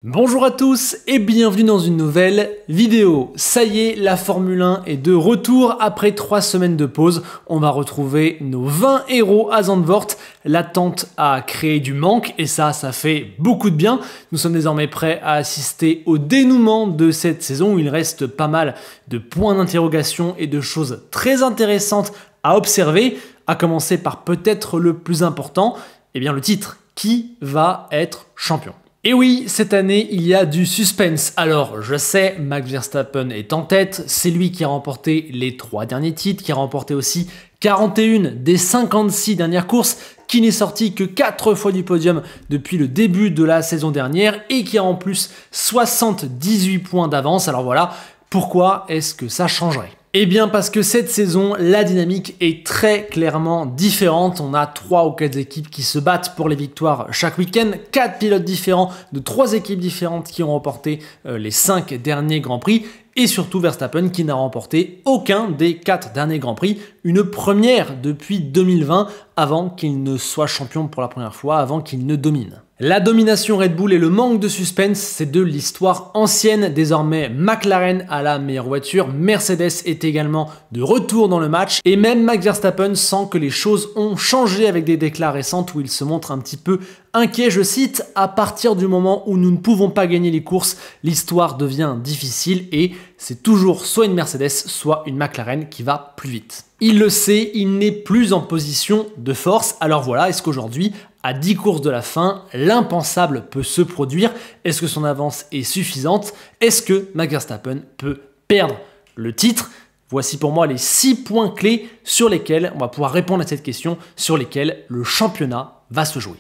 Bonjour à tous et bienvenue dans une nouvelle vidéo. Ça y est, la Formule 1 est de retour après 3 semaines de pause. On va retrouver nos 20 héros à Zandvoort. L'attente a créé du manque et ça fait beaucoup de bien. Nous sommes désormais prêts à assister au dénouement de cette saison où il reste pas mal de points d'interrogation et de choses très intéressantes à observer. À commencer par peut-être le plus important, le titre. Qui va être champion ? Et oui, cette année, il y a du suspense. Alors, je sais, Max Verstappen est en tête, c'est lui qui a remporté les 3 derniers titres, qui a remporté aussi 41 des 56 dernières courses, qui n'est sorti que 4 fois du podium depuis le début de la saison dernière et qui a en plus 78 points d'avance. Alors voilà, pourquoi est-ce que ça changerait ? Eh bien parce que cette saison, la dynamique est très clairement différente. On a 3 ou 4 équipes qui se battent pour les victoires chaque week-end, 4 pilotes différents de 3 équipes différentes qui ont remporté les 5 derniers Grands Prix et surtout Verstappen qui n'a remporté aucun des 4 derniers Grands Prix, une première depuis 2020 avant qu'il ne soit champion pour la première fois, avant qu'il ne domine. La domination Red Bull et le manque de suspense, c'est de l'histoire ancienne. Désormais, McLaren a la meilleure voiture, Mercedes est également de retour dans le match et même Max Verstappen sent que les choses ont changé avec des déclarations récentes où il se montre un petit peu inquiet. Je cite, « À partir du moment où nous ne pouvons pas gagner les courses, l'histoire devient difficile et c'est toujours soit une Mercedes, soit une McLaren qui va plus vite. » Il le sait, il n'est plus en position de force. Alors voilà, est-ce qu'aujourd'hui, à 10 courses de la fin, l'impensable peut se produire? Est-ce que son avance est suffisante? Est-ce que Max Verstappen peut perdre le titre? Voici pour moi les 6 points clés sur lesquels on va pouvoir répondre à cette question, sur lesquels le championnat va se jouer.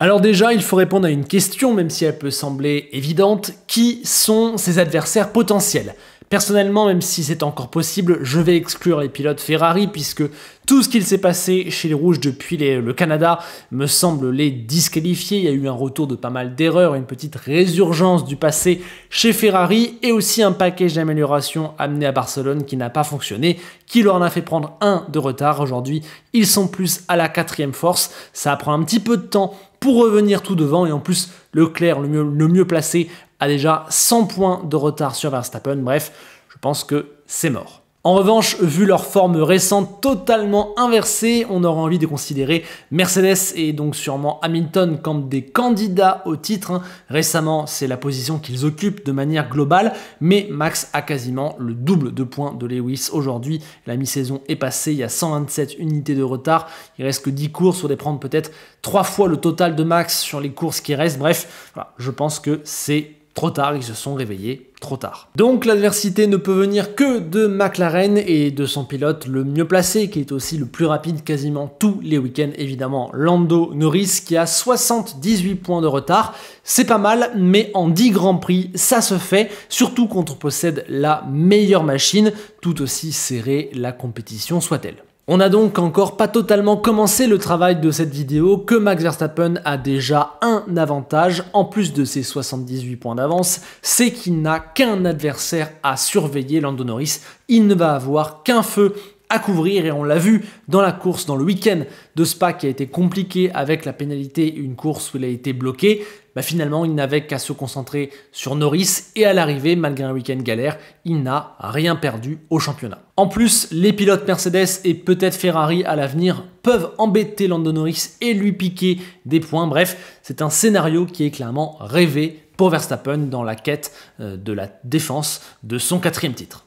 Alors déjà, il faut répondre à une question, même si elle peut sembler évidente. Qui sont ses adversaires potentiels ? Personnellement, même si c'est encore possible, je vais exclure les pilotes Ferrari puisque tout ce qu'il s'est passé chez les Rouges depuis le Canada me semble les disqualifier. Il y a eu un retour de pas mal d'erreurs, une petite résurgence du passé chez Ferrari et aussi un package d'améliorations amené à Barcelone qui n'a pas fonctionné, qui leur en a fait prendre un de retard. Aujourd'hui, ils sont plus à la 4e force. Ça prend un petit peu de temps pour revenir tout devant et en plus, Leclerc, le mieux placé, a déjà 100 points de retard sur Verstappen. Bref, je pense que c'est mort. En revanche, vu leur forme récente totalement inversée, on aura envie de considérer Mercedes et donc sûrement Hamilton comme des candidats au titre. Récemment, c'est la position qu'ils occupent de manière globale, mais Max a quasiment le double de points de Lewis aujourd'hui. La mi-saison est passée, il y a 127 unités de retard, il reste que 10 courses, il faudrait prendre peut-être 3 fois le total de Max sur les courses qui restent. Bref, voilà, je pense que c'est trop tard, ils se sont réveillés trop tard. Donc l'adversité ne peut venir que de McLaren et de son pilote le mieux placé, qui est aussi le plus rapide quasiment tous les week-ends, évidemment Lando Norris, qui a 78 points de retard. C'est pas mal, mais en 10 Grands Prix, ça se fait, surtout quand on possède la meilleure machine, tout aussi serrée la compétition soit-elle. On n'a donc encore pas totalement commencé le travail de cette vidéo que Max Verstappen a déjà un avantage, en plus de ses 78 points d'avance, c'est qu'il n'a qu'un adversaire à surveiller, Lando Norris. Il ne va avoir qu'un feu à couvrir et on l'a vu dans la course, dans le week-end de Spa qui a été compliqué avec la pénalité, une course où il a été bloqué. Finalement, il n'avait qu'à se concentrer sur Norris et à l'arrivée, malgré un week-end galère, il n'a rien perdu au championnat. En plus, les pilotes Mercedes et peut-être Ferrari à l'avenir peuvent embêter Lando Norris et lui piquer des points. Bref, c'est un scénario qui est clairement rêvé pour Verstappen dans la quête de la défense de son 4e titre.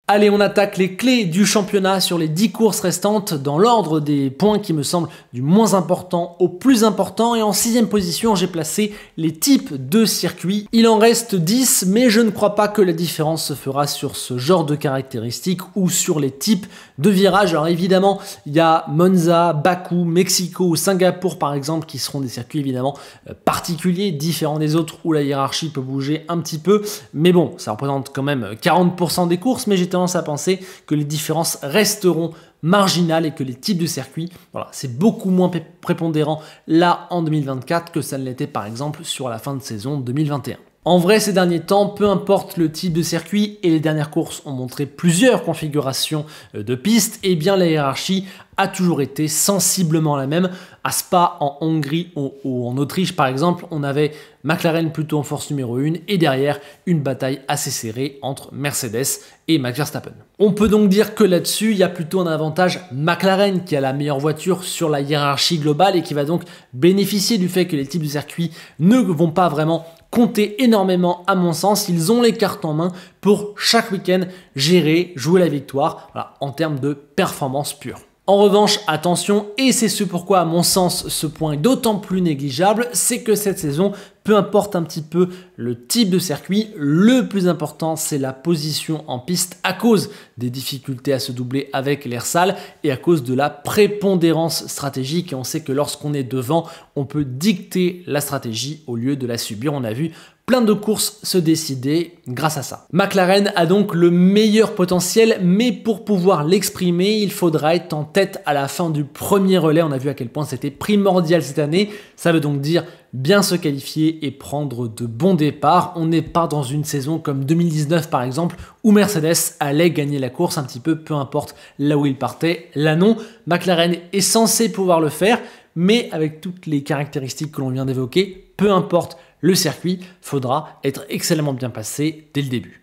Allez, on attaque les clés du championnat sur les 10 courses restantes dans l'ordre des points qui me semblent du moins important au plus important. Et en 6e position, j'ai placé les types de circuits. Il en reste 10, mais je ne crois pas que la différence se fera sur ce genre de caractéristiques ou sur les types de virages. Alors évidemment, il y a Monza, Bakou, Mexico ou Singapour par exemple qui seront des circuits évidemment particuliers, différents des autres où la hiérarchie peut bouger un petit peu. Mais bon, ça représente quand même 40% des courses, mais j'étais à penser que les différences resteront marginales et que les types de circuits, voilà, c'est beaucoup moins prépondérant là en 2024 que ça ne l'était par exemple sur la fin de saison 2021. En vrai, ces derniers temps, peu importe le type de circuit, et les dernières courses ont montré plusieurs configurations de pistes, et bien la hiérarchie a toujours été sensiblement la même. À Spa, en Hongrie ou en Autriche par exemple, on avait McLaren plutôt en force numéro 1 et derrière une bataille assez serrée entre Mercedes et Max Verstappen. On peut donc dire que là-dessus, il y a plutôt un avantage McLaren qui a la meilleure voiture sur la hiérarchie globale et qui va donc bénéficier du fait que les types de circuits ne vont pas vraiment compter énormément à mon sens. Ils ont les cartes en main pour chaque week-end gérer, jouer la victoire en termes de performance pure. En revanche, attention, et c'est ce pourquoi à mon sens ce point est d'autant plus négligeable, c'est que cette saison, peu importe un petit peu le type de circuit, le plus important c'est la position en piste à cause des difficultés à se doubler avec l'air sale et à cause de la prépondérance stratégique. Et on sait que lorsqu'on est devant, on peut dicter la stratégie au lieu de la subir. On a vu plein de courses se décider grâce à ça. McLaren a donc le meilleur potentiel, mais pour pouvoir l'exprimer, il faudra être en tête à la fin du premier relais. On a vu à quel point c'était primordial cette année. Ça veut donc dire bien se qualifier et prendre de bons départs. On n'est pas dans une saison comme 2019 par exemple, où Mercedes allait gagner la course un petit peu, peu importe là où il partait. Là non, McLaren est censé pouvoir le faire, mais avec toutes les caractéristiques que l'on vient d'évoquer, peu importe le circuit, faudra être excellemment bien passé dès le début.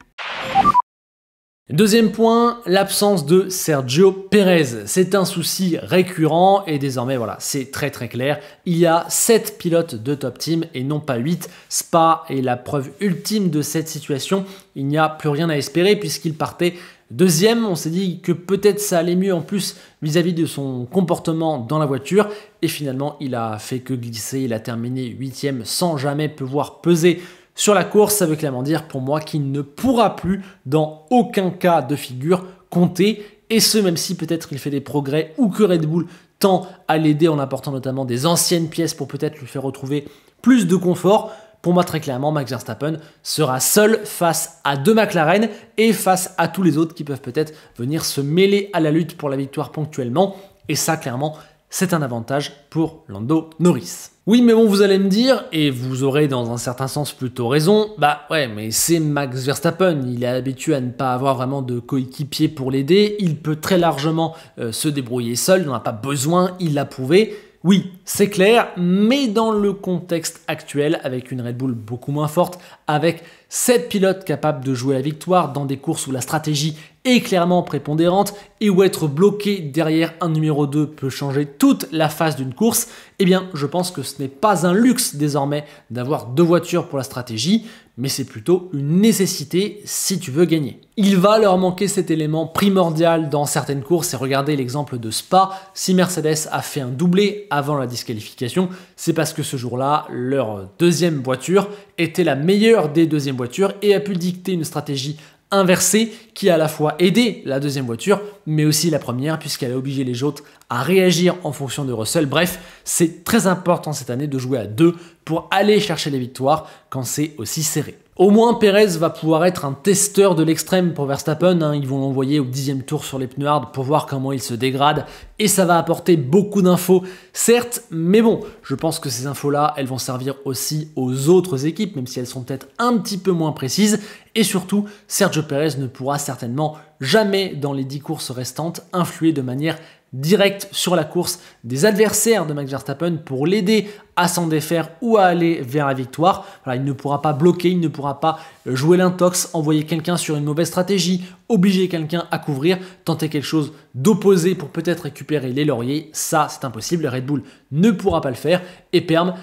Deuxième point, l'absence de Sergio Pérez. C'est un souci récurrent et désormais voilà, c'est très clair. Il y a 7 pilotes de top team et non pas 8. Spa est la preuve ultime de cette situation. Il n'y a plus rien à espérer puisqu'il partait deuxième. On s'est dit que peut-être ça allait mieux en plus vis-à-vis de son comportement dans la voiture. Et finalement, il a fait que glisser. Il a terminé 8e sans jamais pouvoir peser sur la course. Ça veut clairement dire pour moi qu'il ne pourra plus dans aucun cas de figure compter. Et ce, même si peut-être il fait des progrès ou que Red Bull tend à l'aider en apportant notamment des anciennes pièces pour peut-être lui faire retrouver plus de confort. Pour moi, très clairement, Max Verstappen sera seul face à 2 McLaren et face à tous les autres qui peuvent peut-être venir se mêler à la lutte pour la victoire ponctuellement. Et ça, clairement, c'est un avantage pour Lando Norris. Oui, mais bon, vous allez me dire, et vous aurez dans un certain sens plutôt raison, bah ouais, mais c'est Max Verstappen, il est habitué à ne pas avoir vraiment de coéquipier pour l'aider, il peut très largement se débrouiller seul, il n'en a pas besoin, il l'a prouvé. Oui, c'est clair, mais dans le contexte actuel, avec une Red Bull beaucoup moins forte, avec 7 pilotes capables de jouer la victoire dans des courses où la stratégie est clairement prépondérante et où être bloqué derrière un numéro 2 peut changer toute la phase d'une course, eh bien je pense que ce n'est pas un luxe désormais d'avoir 2 voitures pour la stratégie, mais c'est plutôt une nécessité si tu veux gagner. Il va leur manquer cet élément primordial dans certaines courses et regardez l'exemple de Spa. Si Mercedes a fait un doublé avant la disqualification, c'est parce que ce jour-là, leur deuxième voiture était la meilleure des deuxièmes voitures et a pu dicter une stratégie inversée qui a à la fois aidé la deuxième voiture mais aussi la première puisqu'elle a obligé les autres à réagir en fonction de Russell. Bref, c'est très important cette année de jouer à 2 pour aller chercher les victoires quand c'est aussi serré. Au moins, Pérez va pouvoir être un testeur de l'extrême pour Verstappen. Ils vont l'envoyer au 10e tour sur les pneus hard pour voir comment il se dégrade. Et ça va apporter beaucoup d'infos, certes. Mais bon, je pense que ces infos-là, elles vont servir aussi aux autres équipes, même si elles sont peut-être un petit peu moins précises. Et surtout, Sergio Pérez ne pourra certainement jamais, dans les 10 courses restantes, influer de manière direct sur la course des adversaires de Max Verstappen pour l'aider à s'en défaire ou à aller vers la victoire. Voilà, il ne pourra pas bloquer, il ne pourra pas jouer l'intox, envoyer quelqu'un sur une mauvaise stratégie, obliger quelqu'un à couvrir, tenter quelque chose d'opposé pour peut-être récupérer les lauriers. Ça, c'est impossible. Red Bull ne pourra pas le faire et perd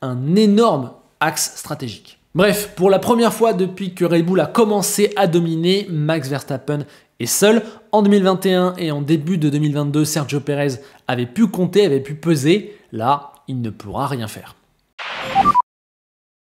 un énorme axe stratégique. Bref, pour la première fois depuis que Red Bull a commencé à dominer, Max Verstappen est seul. En 2021 et en début de 2022, Sergio Pérez avait pu compter, avait pu peser. Là, il ne pourra rien faire.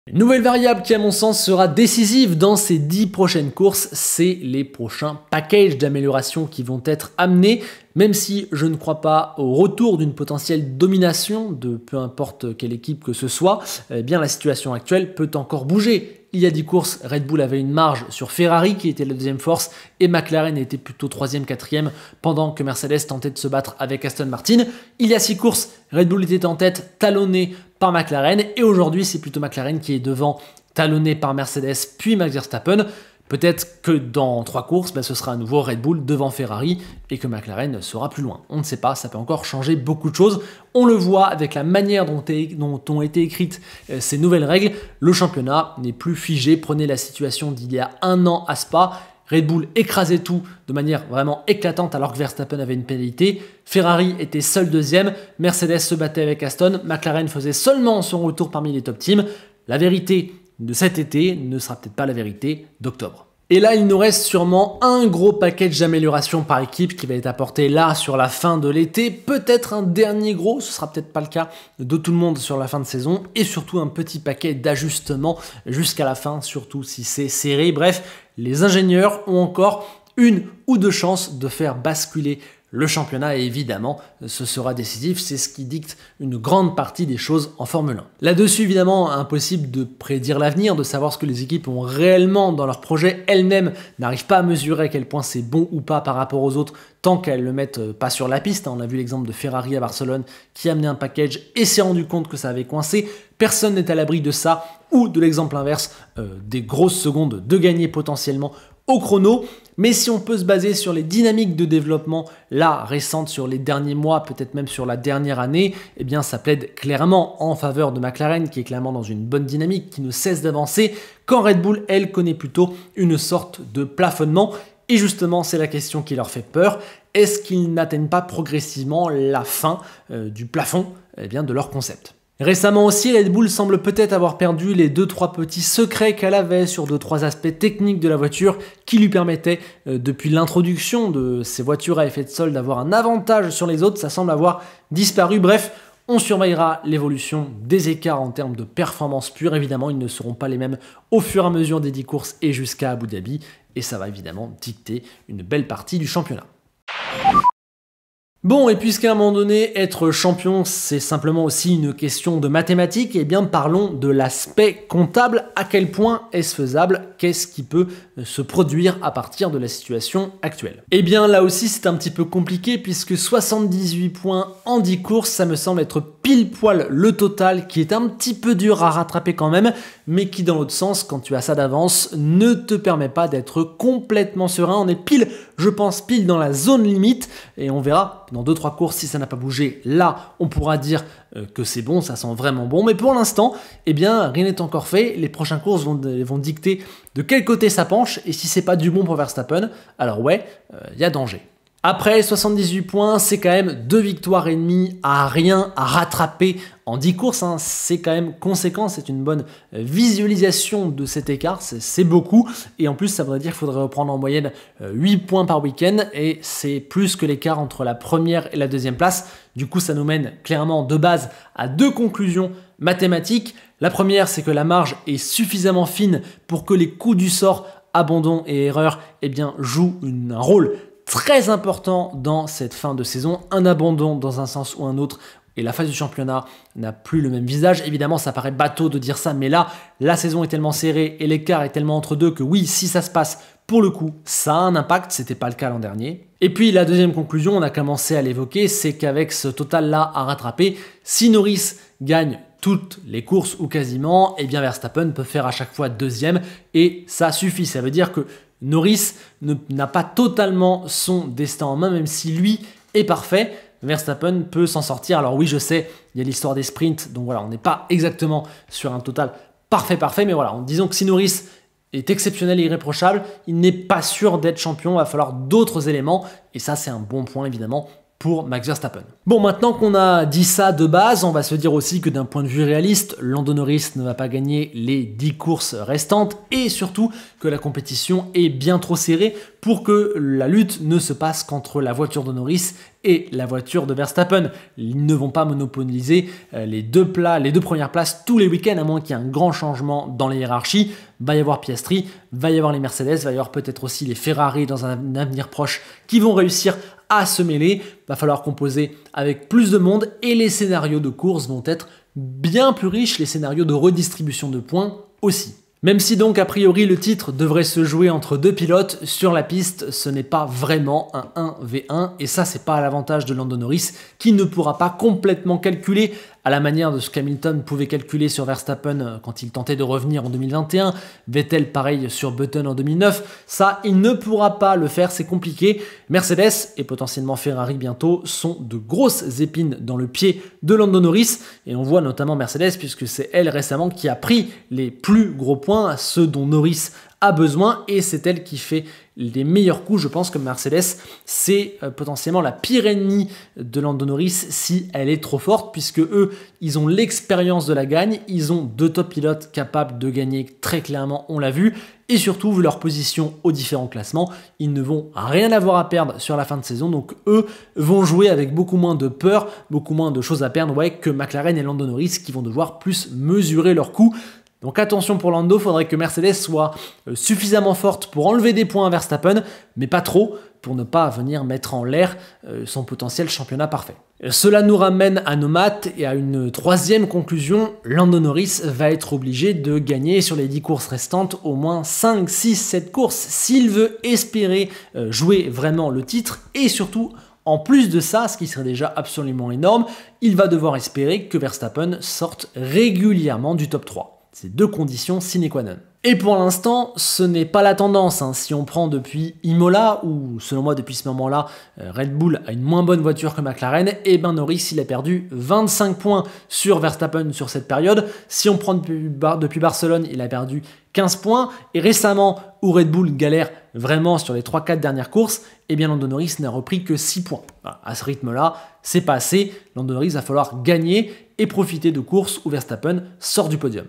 Une nouvelle variable qui, à mon sens, sera décisive dans ces 10 prochaines courses, c'est les prochains packages d'amélioration qui vont être amenés. Même si je ne crois pas au retour d'une potentielle domination de peu importe quelle équipe que ce soit, eh bien la situation actuelle peut encore bouger. Il y a 10 courses, Red Bull avait une marge sur Ferrari qui était la deuxième force et McLaren était plutôt 3e, 4e pendant que Mercedes tentait de se battre avec Aston Martin. Il y a 6 courses, Red Bull était en tête, talonné par McLaren et aujourd'hui c'est plutôt McLaren qui est devant, talonné par Mercedes puis Max Verstappen. Peut-être que dans 3 courses, ce sera à nouveau Red Bull devant Ferrari et que McLaren sera plus loin. On ne sait pas, ça peut encore changer beaucoup de choses. On le voit avec la manière dont ont été écrites ces nouvelles règles. Le championnat n'est plus figé. Prenez la situation d'il y a 1 an à Spa. Red Bull écrasait tout de manière vraiment éclatante alors que Verstappen avait une pénalité. Ferrari était seul deuxième. Mercedes se battait avec Aston. McLaren faisait seulement son retour parmi les top teams. La vérité de cet été ne sera peut-être pas la vérité d'octobre. Et là, il nous reste sûrement un gros package d'amélioration par équipe qui va être apporté là sur la fin de l'été. Peut-être un dernier gros, ce sera peut-être pas le cas de tout le monde sur la fin de saison. Et surtout un petit paquet d'ajustements jusqu'à la fin, surtout si c'est serré. Bref, les ingénieurs ont encore 1 ou 2 chances de faire basculer le championnat et évidemment, ce sera décisif, c'est ce qui dicte une grande partie des choses en Formule 1. Là-dessus, évidemment, impossible de prédire l'avenir, de savoir ce que les équipes ont réellement dans leur projet. Elles-mêmes n'arrivent pas à mesurer à quel point c'est bon ou pas par rapport aux autres tant qu'elles le mettent pas sur la piste. On a vu l'exemple de Ferrari à Barcelone qui a amené un package et s'est rendu compte que ça avait coincé. Personne n'est à l'abri de ça ou de l'exemple inverse, des grosses secondes de gagner potentiellement au chrono. Mais si on peut se baser sur les dynamiques de développement là récentes sur les derniers mois, peut-être même sur la dernière année, eh bien ça plaide clairement en faveur de McLaren qui est clairement dans une bonne dynamique, qui ne cesse d'avancer, quand Red Bull, elle, connaît plutôt une sorte de plafonnement. Et justement, c'est la question qui leur fait peur. Est-ce qu'ils n'atteignent pas progressivement la fin du plafond de leur concept ? Récemment aussi, Red Bull semble peut-être avoir perdu les 2-3 petits secrets qu'elle avait sur 2-3 aspects techniques de la voiture qui lui permettaient, depuis l'introduction de ces voitures à effet de sol, d'avoir un avantage sur les autres. Ça semble avoir disparu. Bref, on surveillera l'évolution des écarts en termes de performance pure. Évidemment, ils ne seront pas les mêmes au fur et à mesure des 10 courses et jusqu'à Abu Dhabi. Et ça va évidemment dicter une belle partie du championnat. Bon, et puisqu'à un moment donné, être champion, c'est simplement aussi une question de mathématiques, eh bien parlons de l'aspect comptable. À quel point est-ce faisable? Qu'est-ce qui peut se produire à partir de la situation actuelle? Eh bien là aussi, c'est un petit peu compliqué puisque 78 points en 10 courses, ça me semble être pile poil le total qui est un petit peu dur à rattraper quand même, mais qui dans l'autre sens, quand tu as ça d'avance, ne te permet pas d'être complètement serein. On est pile, je pense, pile dans la zone limite et on verra dans 2-3 courses si ça n'a pas bougé. Là, on pourra dire que c'est bon, ça sent vraiment bon, mais pour l'instant, eh bien, rien n'est encore fait. Les prochaines courses vont dicter de quel côté ça penche et si c'est pas du bon pour Verstappen, alors ouais, y a danger. Après 78 points, c'est quand même 2 victoires et demie à rien à rattraper en 10 courses. Hein. C'est quand même conséquent, c'est une bonne visualisation de cet écart, c'est beaucoup. Et en plus, ça voudrait dire qu'il faudrait reprendre en moyenne 8 points par week-end et c'est plus que l'écart entre la première et la deuxième place. Du coup, ça nous mène clairement de base à 2 conclusions mathématiques. La première, c'est que la marge est suffisamment fine pour que les coups du sort, abandon et erreur, eh bien, jouent un rôle très important dans cette fin de saison. Un abandon dans un sens ou un autre et la phase du championnat n'a plus le même visage. Évidemment, ça paraît bateau de dire ça, mais là, la saison est tellement serrée et l'écart est tellement entre deux que oui, si ça se passe, pour le coup, ça a un impact. C'était pas le cas l'an dernier. Et puis, la deuxième conclusion, on a commencé à l'évoquer, c'est qu'avec ce total-là à rattraper, si Norris gagne toutes les courses ou quasiment, eh bien Verstappen peut faire à chaque fois deuxième et ça suffit. Ça veut dire que Norris n'a pas totalement son destin en main, même si lui est parfait. Verstappen peut s'en sortir. Alors oui, je sais, il y a l'histoire des sprints, donc voilà, on n'est pas exactement sur un total parfait, mais voilà, disons que si Norris est exceptionnel et irréprochable, il n'est pas sûr d'être champion, il va falloir d'autres éléments, et ça c'est un bon point évidemment pour Max Verstappen. Bon, maintenant qu'on a dit ça de base, on va se dire aussi que d'un point de vue réaliste, Lando Norris ne va pas gagner les 10 courses restantes et surtout que la compétition est bien trop serrée pour que la lutte ne se passe qu'entre la voiture de Norris et la voiture de Verstappen. Ils ne vont pas monopoliser les deux premières places tous les week-ends, à moins qu'il y ait un grand changement dans les hiérarchies. Va y avoir Piastri, va y avoir les Mercedes, va y avoir peut-être aussi les Ferrari dans un avenir proche qui vont réussir à se mêler. Va falloir composer avec plus de monde et les scénarios de course vont être bien plus riches, les scénarios de redistribution de points aussi. Même si donc a priori le titre devrait se jouer entre 2 pilotes, sur la piste ce n'est pas vraiment un 1v1 et ça c'est pas à l'avantage de Lando Norris qui ne pourra pas complètement calculer à la manière de ce qu'Hamilton pouvait calculer sur Verstappen quand il tentait de revenir en 2021, Vettel pareil sur Button en 2009, ça il ne pourra pas le faire, c'est compliqué. Mercedes et potentiellement Ferrari bientôt sont de grosses épines dans le pied de Lando Norris, et on voit notamment Mercedes puisque c'est elle récemment qui a pris les plus gros points, ceux dont Norris a besoin, et c'est elle qui fait les meilleurs coups. Je pense que Mercedes, c'est potentiellement la pire ennemie de Lando Norris si elle est trop forte, puisque eux, ils ont l'expérience de la gagne, ils ont deux top pilotes capables de gagner très clairement, on l'a vu, et surtout, vu leur position aux différents classements, ils ne vont rien avoir à perdre sur la fin de saison, donc eux vont jouer avec beaucoup moins de peur, beaucoup moins de choses à perdre, ouais, que McLaren et Lando Norris qui vont devoir plus mesurer leurs coups. Donc attention pour Lando, il faudrait que Mercedes soit suffisamment forte pour enlever des points à Verstappen, mais pas trop, pour ne pas venir mettre en l'air son potentiel championnat parfait. Cela nous ramène à nos maths et à une troisième conclusion. Lando Norris va être obligé de gagner sur les 10 courses restantes au moins 5, 6, 7 courses s'il veut espérer jouer vraiment le titre, et surtout, en plus de ça, ce qui serait déjà absolument énorme, il va devoir espérer que Verstappen sorte régulièrement du top 3. C'est deux conditions sine qua non. Et pour l'instant, ce n'est pas la tendance. Si on prend depuis Imola, ou selon moi depuis ce moment-là, Red Bull a une moins bonne voiture que McLaren, et ben Norris il a perdu 25 points sur Verstappen sur cette période. Si on prend depuis Barcelone, il a perdu 15 points. Et récemment, où Red Bull galère vraiment sur les 3-4 dernières courses, et bien Lando Norris n'a repris que 6 points. Voilà, à ce rythme-là, c'est pas assez. Lando Norris va falloir gagner et profiter de courses où Verstappen sort du podium.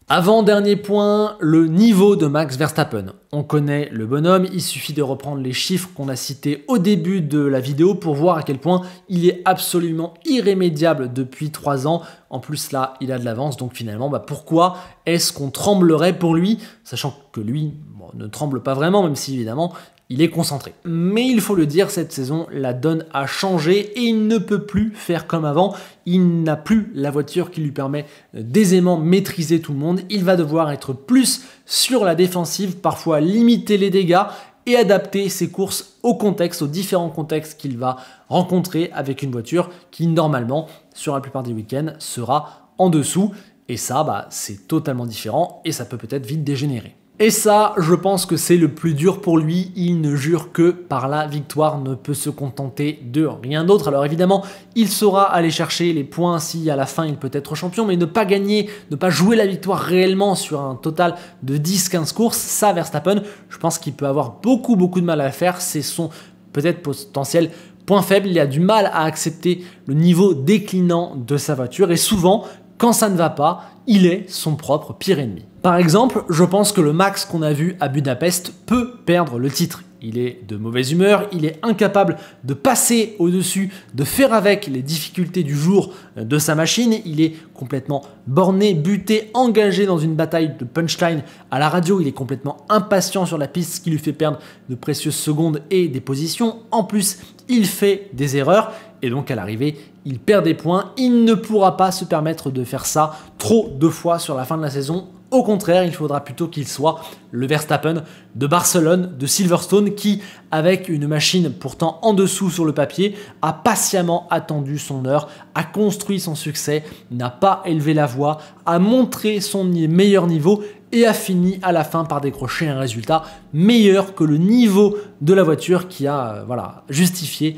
Avant-dernier point, le niveau de Max Verstappen. On connaît le bonhomme, il suffit de reprendre les chiffres qu'on a cités au début de la vidéo pour voir à quel point il est absolument irrémédiable depuis 3 ans. En plus là, il a de l'avance, donc finalement, pourquoi est-ce qu'on tremblerait pour lui, sachant que lui ne tremble pas vraiment, même si évidemment, il est concentré. Mais il faut le dire, cette saison, la donne a changé et il ne peut plus faire comme avant. Il n'a plus la voiture qui lui permet d'aisément maîtriser tout le monde. Il va devoir être plus sur la défensive, parfois limiter les dégâts et adapter ses courses au contexte, aux différents contextes qu'il va rencontrer avec une voiture qui, normalement, sur la plupart des week-ends, sera en dessous. Et ça, c'est totalement différent et ça peut peut-être vite dégénérer. Et ça, je pense que c'est le plus dur pour lui. Il ne jure que par la victoire, ne peut se contenter de rien d'autre. Alors évidemment, il saura aller chercher les points si à la fin il peut être champion, mais ne pas gagner, ne pas jouer la victoire réellement sur un total de 10-15 courses, ça Verstappen, je pense qu'il peut avoir beaucoup de mal à le faire. C'est son peut-être potentiel point faible. Il a du mal à accepter le niveau déclinant de sa voiture et souvent, quand ça ne va pas, il est son propre pire ennemi. Par exemple, je pense que le Max qu'on a vu à Budapest peut perdre le titre. Il est de mauvaise humeur, il est incapable de passer au-dessus, de faire avec les difficultés du jour de sa machine. Il est complètement borné, buté, engagé dans une bataille de punchline à la radio. Il est complètement impatient sur la piste, ce qui lui fait perdre de précieuses secondes et des positions. En plus, il fait des erreurs et donc à l'arrivée, il perd des points. Il ne pourra pas se permettre de faire ça trop de fois sur la fin de la saison. Au contraire, il faudra plutôt qu'il soit le Verstappen de Barcelone, de Silverstone, qui, avec une machine pourtant en dessous sur le papier, a patiemment attendu son heure, a construit son succès, n'a pas élevé la voix, a montré son meilleur niveau et a fini à la fin par décrocher un résultat meilleur que le niveau de la voiture qui a justifié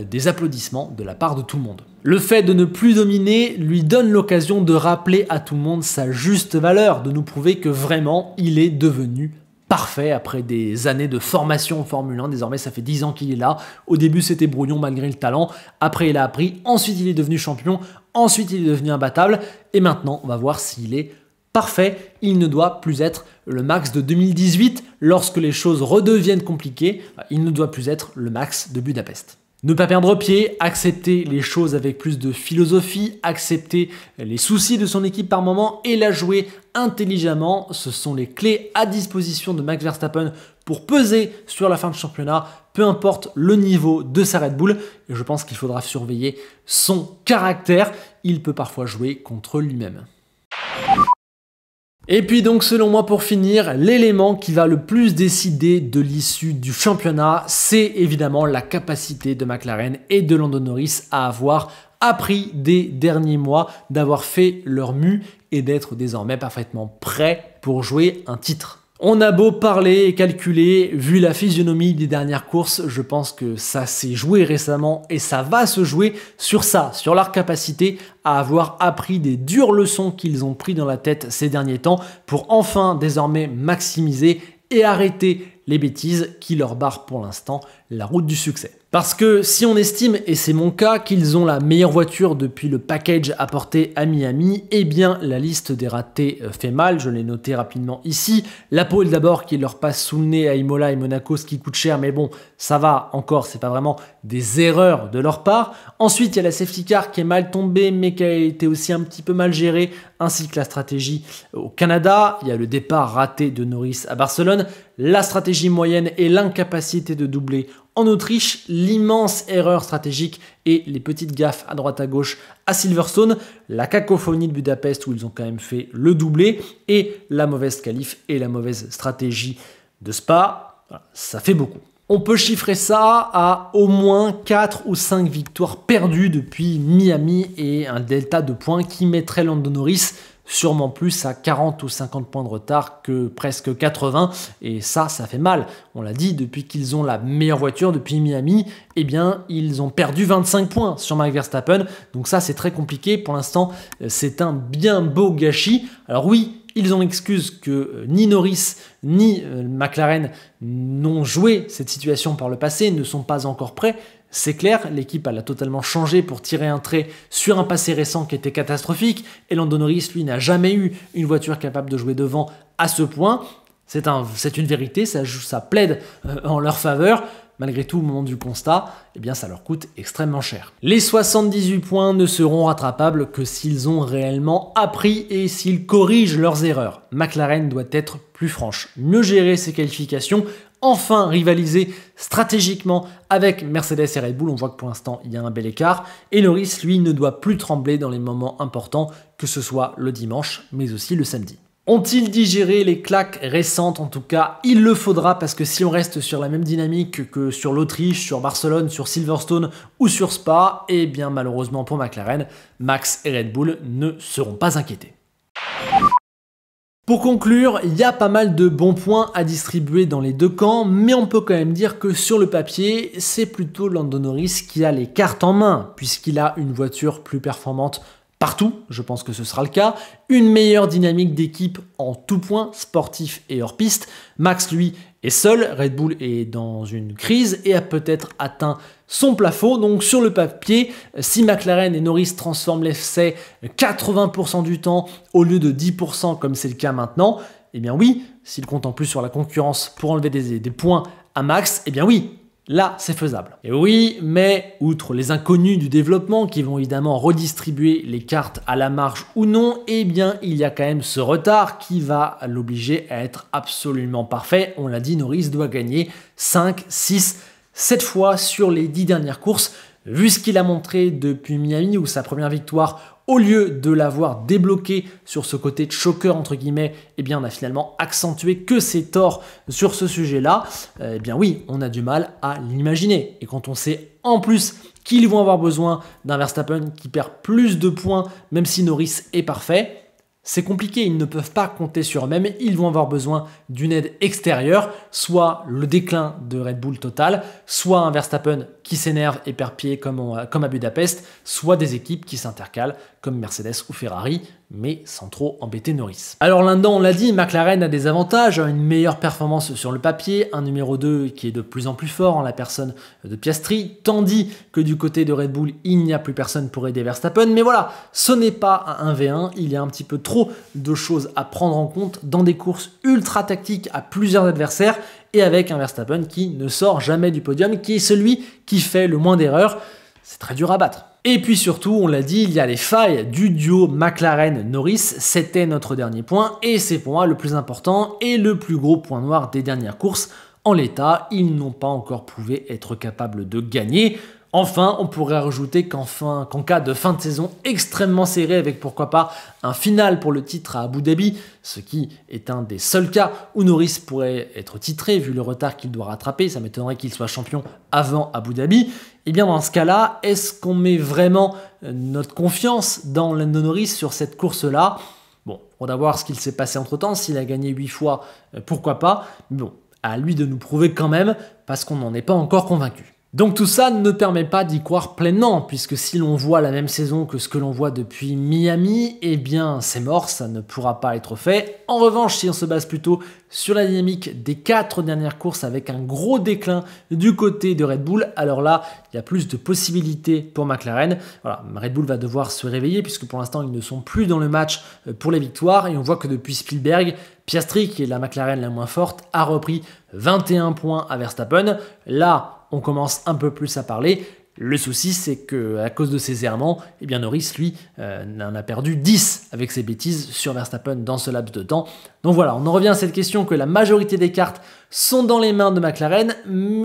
des applaudissements de la part de tout le monde. Le fait de ne plus dominer lui donne l'occasion de rappeler à tout le monde sa juste valeur, de nous prouver que vraiment il est devenu parfait après des années de formation en Formule 1. Désormais, ça fait 10 ans qu'il est là. Au début, c'était brouillon malgré le talent. Après, il a appris. Ensuite, il est devenu champion. Ensuite, il est devenu imbattable. Et maintenant, on va voir s'il est parfait. Il ne doit plus être le Max de 2018. Lorsque les choses redeviennent compliquées, il ne doit plus être le Max de Budapest. Ne pas perdre pied, accepter les choses avec plus de philosophie, accepter les soucis de son équipe par moment et la jouer intelligemment. Ce sont les clés à disposition de Max Verstappen pour peser sur la fin de championnat, peu importe le niveau de sa Red Bull. Et je pense qu'il faudra surveiller son caractère. Il peut parfois jouer contre lui-même. Et puis donc selon moi pour finir, l'élément qui va le plus décider de l'issue du championnat, c'est évidemment la capacité de McLaren et de Lando Norris à avoir appris des derniers mois, d'avoir fait leur mue et d'être désormais parfaitement prêts pour jouer un titre. On a beau parler et calculer, vu la physionomie des dernières courses, je pense que ça s'est joué récemment et ça va se jouer sur ça, sur leur capacité à avoir appris des dures leçons qu'ils ont pris dans la tête ces derniers temps pour enfin désormais maximiser et arrêter les bêtises qui leur barrent pour l'instant la route du succès. Parce que si on estime, et c'est mon cas, qu'ils ont la meilleure voiture depuis le package apporté à Miami, eh bien la liste des ratés fait mal, je l'ai noté rapidement ici. La pole d'abord qui leur passe sous le nez à Imola et Monaco, ce qui coûte cher, mais bon, ça va encore, c'est pas vraiment des erreurs de leur part. Ensuite, il y a la safety car qui est mal tombée, mais qui a été aussi un petit peu mal gérée, ainsi que la stratégie au Canada. Il y a le départ raté de Norris à Barcelone, la stratégie moyenne et l'incapacité de doubler en Autriche, l'immense erreur stratégique et les petites gaffes à droite à gauche à Silverstone, la cacophonie de Budapest où ils ont quand même fait le doublé et la mauvaise qualif et la mauvaise stratégie de Spa. Voilà, ça fait beaucoup. On peut chiffrer ça à au moins 4 ou 5 victoires perdues depuis Miami et un delta de points qui mettrait Lando Norris sûrement plus à 40 ou 50 points de retard que presque 80, et ça fait mal. On l'a dit, depuis qu'ils ont la meilleure voiture, depuis Miami, eh bien, ils ont perdu 25 points sur Max Verstappen, donc ça, c'est très compliqué. Pour l'instant, c'est un bien beau gâchis. Alors oui, ils ont l'excuse que ni Norris ni McLaren n'ont joué cette situation par le passé, ne sont pas encore prêts. C'est clair, l'équipe elle a totalement changé pour tirer un trait sur un passé récent qui était catastrophique. Et Lando Norris, lui, n'a jamais eu une voiture capable de jouer devant à ce point. C'est une vérité, ça plaide en leur faveur. Malgré tout, au moment du constat, eh bien, ça leur coûte extrêmement cher. Les 78 points ne seront rattrapables que s'ils ont réellement appris et s'ils corrigent leurs erreurs. McLaren doit être plus franche, mieux gérer ses qualifications, enfin rivaliser stratégiquement avec Mercedes et Red Bull. On voit que pour l'instant, il y a un bel écart. Et Norris, lui, ne doit plus trembler dans les moments importants, que ce soit le dimanche, mais aussi le samedi. Ont-ils digéré les claques récentes? En tout cas, il le faudra, parce que si on reste sur la même dynamique que sur l'Autriche, sur Barcelone, sur Silverstone ou sur Spa, eh bien malheureusement pour McLaren, Max et Red Bull ne seront pas inquiétés. Pour conclure, il y a pas mal de bons points à distribuer dans les deux camps, mais on peut quand même dire que sur le papier, c'est plutôt Lando Norris qui a les cartes en main, puisqu'il a une voiture plus performante partout, je pense que ce sera le cas, une meilleure dynamique d'équipe en tout point, sportif et hors piste. Max, lui, est seul, Red Bull est dans une crise et a peut-être atteint son plafond. Donc sur le papier, si McLaren et Norris transforment l'essai 80% du temps au lieu de 10% comme c'est le cas maintenant, eh bien oui, s'ils comptent en plus sur la concurrence pour enlever des points à Max, eh bien oui, là, c'est faisable. Et oui, mais outre les inconnus du développement qui vont évidemment redistribuer les cartes à la marge ou non, eh bien, il y a quand même ce retard qui va l'obliger à être absolument parfait. On l'a dit, Norris doit gagner 5, 6, 7 fois sur les 10 dernières courses. Vu ce qu'il a montré depuis Miami, où sa première victoire, au lieu de l'avoir débloqué sur ce côté de choker entre guillemets, eh bien on a finalement accentué que ses torts sur ce sujet-là. Eh bien oui, on a du mal à l'imaginer. Et quand on sait en plus qu'ils vont avoir besoin d'un Verstappen qui perd plus de points, même si Norris est parfait, c'est compliqué, ils ne peuvent pas compter sur eux-mêmes, ils vont avoir besoin d'une aide extérieure, soit le déclin de Red Bull total, soit un Verstappen qui s'énerve et perd pied comme à Budapest, soit des équipes qui s'intercalent comme Mercedes ou Ferrari, mais sans trop embêter Norris. Alors là-dedans, on l'a dit, McLaren a des avantages, une meilleure performance sur le papier, un numéro 2 qui est de plus en plus fort en la personne de Piastri, tandis que du côté de Red Bull, il n'y a plus personne pour aider Verstappen. Mais voilà, ce n'est pas un 1v1, il y a un petit peu trop de choses à prendre en compte dans des courses ultra tactiques à plusieurs adversaires, et avec un Verstappen qui ne sort jamais du podium, qui est celui qui fait le moins d'erreurs. C'est très dur à battre. Et puis surtout, on l'a dit, il y a les failles du duo McLaren-Norris, c'était notre dernier point, et c'est pour moi le plus important et le plus gros point noir des dernières courses. En l'état, ils n'ont pas encore prouvé être capables de gagner. Enfin, on pourrait rajouter qu'en cas de fin de saison extrêmement serrée, avec pourquoi pas un final pour le titre à Abu Dhabi, ce qui est un des seuls cas où Norris pourrait être titré vu le retard qu'il doit rattraper, ça m'étonnerait qu'il soit champion avant Abu Dhabi, Et bien dans ce cas-là, est-ce qu'on met vraiment notre confiance dans Lando Norris sur cette course-là? Bon, on va voir ce qu'il s'est passé entre-temps. S'il a gagné 8 fois, pourquoi pas? Mais bon, à lui de nous prouver quand même, parce qu'on n'en est pas encore convaincu. Donc tout ça ne permet pas d'y croire pleinement, puisque si l'on voit la même saison que ce que l'on voit depuis Miami, eh bien c'est mort, ça ne pourra pas être fait. En revanche, si on se base plutôt sur la dynamique des 4 dernières courses avec un gros déclin du côté de Red Bull, alors là, il y a plus de possibilités pour McLaren. Voilà, Red Bull va devoir se réveiller, puisque pour l'instant, ils ne sont plus dans le match pour les victoires, et on voit que depuis Spielberg, Piastri, qui est la McLaren la moins forte, a repris 21 points à Verstappen. Là, on commence un peu plus à parler. Le souci, c'est qu'à cause de ses errements, eh bien Norris, lui, en a perdu 10 avec ses bêtises sur Verstappen dans ce laps de temps. Donc voilà, on en revient à cette question que la majorité des cartes sont dans les mains de McLaren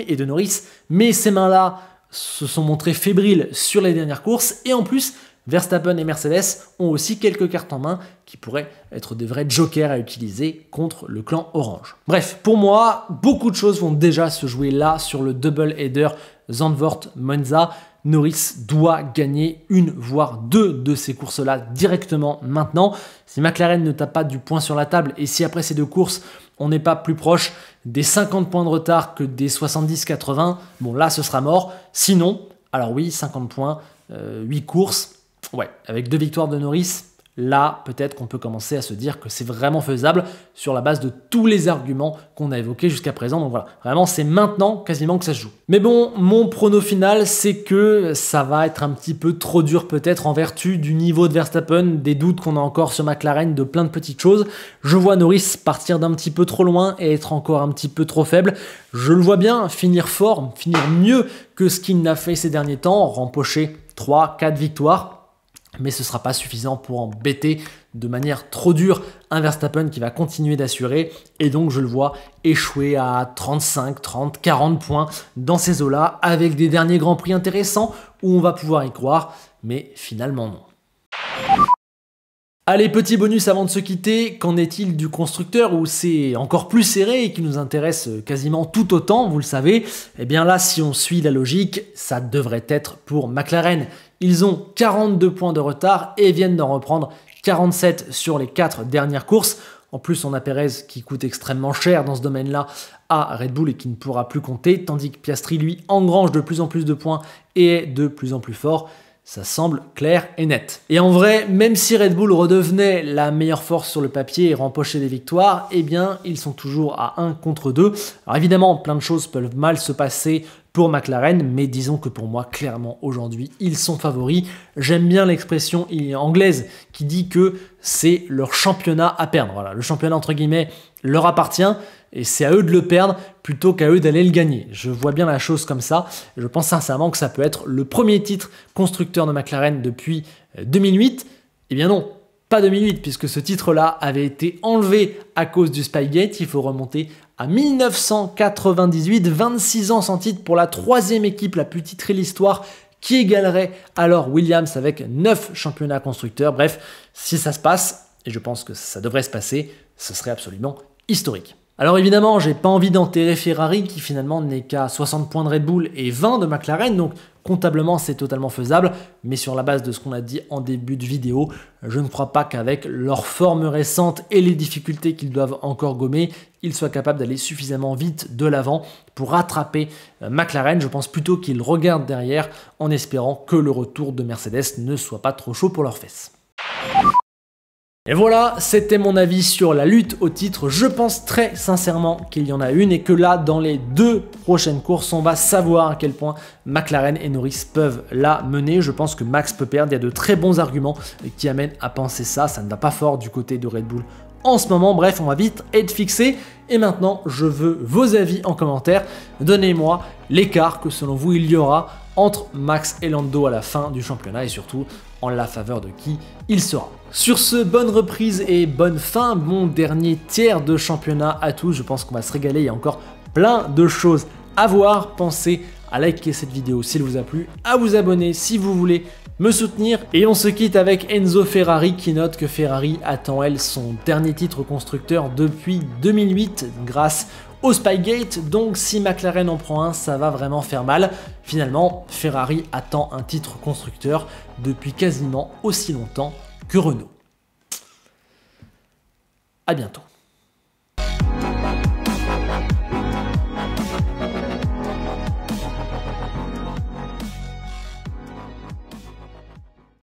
et de Norris, mais ces mains-là se sont montrées fébriles sur les dernières courses, et en plus, Verstappen et Mercedes ont aussi quelques cartes en main qui pourraient être des vrais jokers à utiliser contre le clan orange. Bref, pour moi, beaucoup de choses vont déjà se jouer là sur le double header Zandvoort-Monza. Norris doit gagner une voire 2 de ces courses-là directement maintenant. Si McLaren ne tape pas du poing sur la table et si après ces 2 courses, on n'est pas plus proche des 50 points de retard que des 70-80, bon là ce sera mort. Sinon, alors oui, 50 points, 8 courses, ouais, avec 2 victoires de Norris, là, peut-être qu'on peut commencer à se dire que c'est vraiment faisable sur la base de tous les arguments qu'on a évoqués jusqu'à présent. Donc voilà, vraiment, c'est maintenant quasiment que ça se joue. Mais bon, mon prono final, c'est que ça va être un petit peu trop dur peut-être en vertu du niveau de Verstappen, des doutes qu'on a encore sur McLaren, de plein de petites choses. Je vois Norris partir d'un petit peu trop loin et être encore un petit peu trop faible. Je le vois bien finir fort, finir mieux que ce qu'il n'a fait ces derniers temps, rempocher 3-4 victoires. Mais ce ne sera pas suffisant pour embêter de manière trop dure un Verstappen qui va continuer d'assurer. Et donc je le vois échouer à 35, 30, 40 points dans ces eaux-là avec des derniers Grands Prix intéressants où on va pouvoir y croire, mais finalement non. Allez, petit bonus avant de se quitter, qu'en est-il du constructeur où c'est encore plus serré et qui nous intéresse quasiment tout autant, vous le savez? Eh bien là, si on suit la logique, ça devrait être pour McLaren. Ils ont 42 points de retard et viennent d'en reprendre 47 sur les 4 dernières courses. En plus, on a Perez qui coûte extrêmement cher dans ce domaine-là à Red Bull et qui ne pourra plus compter, tandis que Piastri, lui, engrange de plus en plus de points et est de plus en plus fort. Ça semble clair et net. Et en vrai, même si Red Bull redevenait la meilleure force sur le papier et rempochait des victoires, eh bien, ils sont toujours à 1 contre 2. Alors évidemment, plein de choses peuvent mal se passer pour McLaren, mais disons que pour moi, clairement, aujourd'hui, ils sont favoris. J'aime bien l'expression anglaise qui dit que c'est leur championnat à perdre. Voilà, le championnat, entre guillemets, leur appartient et c'est à eux de le perdre plutôt qu'à eux d'aller le gagner. Je vois bien la chose comme ça. Je pense sincèrement que ça peut être le premier titre constructeur de McLaren depuis 2008. Eh bien non, pas 2008, puisque ce titre-là avait été enlevé à cause du Spygate. Il faut remonter à 1998, 26 ans sans titre pour la 3e équipe la plus titrée de l'histoire, qui égalerait alors Williams avec 9 championnats constructeurs. Bref, si ça se passe, et je pense que ça devrait se passer, ce serait absolument historique. Alors évidemment, j'ai pas envie d'enterrer Ferrari qui finalement n'est qu'à 60 points de Red Bull et 20 de McLaren, donc comptablement c'est totalement faisable, mais sur la base de ce qu'on a dit en début de vidéo, je ne crois pas qu'avec leur forme récente et les difficultés qu'ils doivent encore gommer, ils soient capables d'aller suffisamment vite de l'avant pour rattraper McLaren. Je pense plutôt qu'ils regardent derrière en espérant que le retour de Mercedes ne soit pas trop chaud pour leurs fesses. Et voilà, c'était mon avis sur la lutte au titre. Je pense très sincèrement qu'il y en a une et que là, dans les 2 prochaines courses, on va savoir à quel point McLaren et Norris peuvent la mener. Je pense que Max peut perdre. Il y a de très bons arguments qui amènent à penser ça. Ça ne va pas fort du côté de Red Bull en ce moment. Bref, on va vite être fixé. Et maintenant, je veux vos avis en commentaire. Donnez-moi l'écart que selon vous il y aura entre Max et Lando à la fin du championnat et surtout en la faveur de qui il sera. Sur ce, bonne reprise et bonne fin, bon dernier tiers de championnat à tous. Je pense qu'on va se régaler, il y a encore plein de choses à voir. Pensez à liker cette vidéo s'il vous a plu, à vous abonner si vous voulez me soutenir. Et on se quitte avec Enzo Ferrari qui note que Ferrari attend elle son dernier titre constructeur depuis 2008 grâce au Spygate, donc si McLaren en prend un, ça va vraiment faire mal. Finalement, Ferrari attend un titre constructeur depuis quasiment aussi longtemps que Renault. À bientôt.